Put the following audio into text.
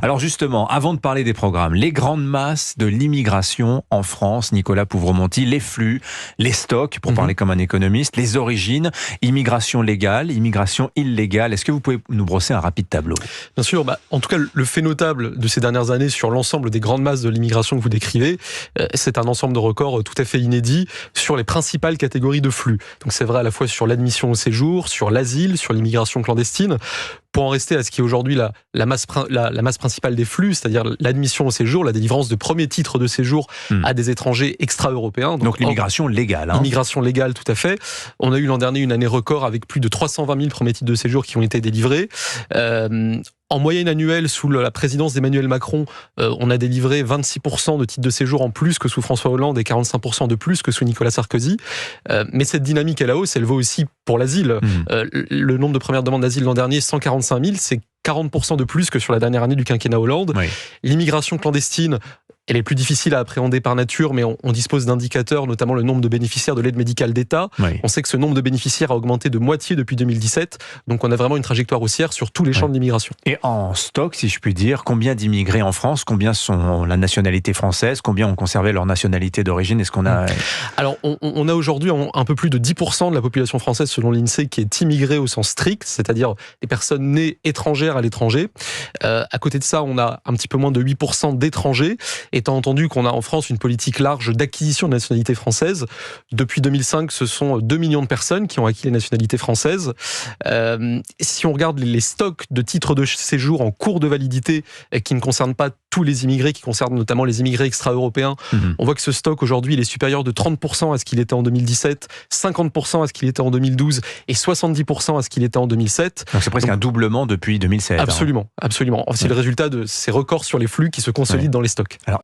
Alors justement, avant de parler des programmes, les grandes masses de l'immigration en France, Nicolas Pouvremonty, les flux, les stocks, pour parler comme un économiste, les origines, immigration légale, immigration illégale. Est-ce que vous pouvez nous brosser un rapide tableau? Bien sûr, en tout cas, le fait notable de ces dernières années sur l'ensemble des grandes masses de l'immigration que vous décrivez, c'est un ensemble de records tout à fait inédit sur les principales catégories de flux. Donc c'est vrai à la fois sur l'admission au séjour, sur l'asile, sur l'immigration clandestine. Pour en rester à ce qui est aujourd'hui la masse principale des flux, c'est-à-dire l'admission au séjour, la délivrance de premiers titres de séjour à des étrangers extra-européens. Donc l'immigration légale. L'immigration légale, tout à fait. On a eu l'an dernier une année record avec plus de 320 000 premiers titres de séjour qui ont été délivrés. En moyenne annuelle, sous la présidence d'Emmanuel Macron, on a délivré 26% de titres de séjour en plus que sous François Hollande et 45% de plus que sous Nicolas Sarkozy. Mais cette dynamique à la hausse, elle vaut aussi pour l'asile. Le nombre de premières demandes d'asile l'an dernier, 145 000, c'est 40% de plus que sur la dernière année du quinquennat Hollande. Oui. L'immigration clandestine, elle est plus difficile à appréhender par nature, mais on dispose d'indicateurs, notamment le nombre de bénéficiaires de l'aide médicale d'État. Oui. On sait que ce nombre de bénéficiaires a augmenté de moitié depuis 2017, donc on a vraiment une trajectoire haussière sur tous les champs de l'immigration. Et en stock, si je puis dire, combien d'immigrés en France? Combien sont la nationalité française? Combien ont conservé leur nationalité d'origine? Est-ce qu'on a... Alors, on a aujourd'hui un peu plus de 10% de la population française, selon l'INSEE, qui est immigrée au sens strict, c'est-à-dire des personnes nées étrangères à l'étranger. À côté de ça, on a un petit peu moins de 8% d'étrangers, étant entendu qu'on a en France une politique large d'acquisition de nationalité française. Depuis 2005, ce sont 2 millions de personnes qui ont acquis les nationalités françaises. Si on regarde les stocks de titres de séjour en cours de validité, qui ne concernent pas tous les immigrés, qui concernent notamment les immigrés extra-européens, on voit que ce stock aujourd'hui, il est supérieur de 30% à ce qu'il était en 2017, 50% à ce qu'il était en 2012 et 70% à ce qu'il était en 2007. Donc c'est presque un doublement depuis 2016. Absolument, absolument. C'est le résultat de ces records sur les flux qui se consolident dans les stocks. Alors,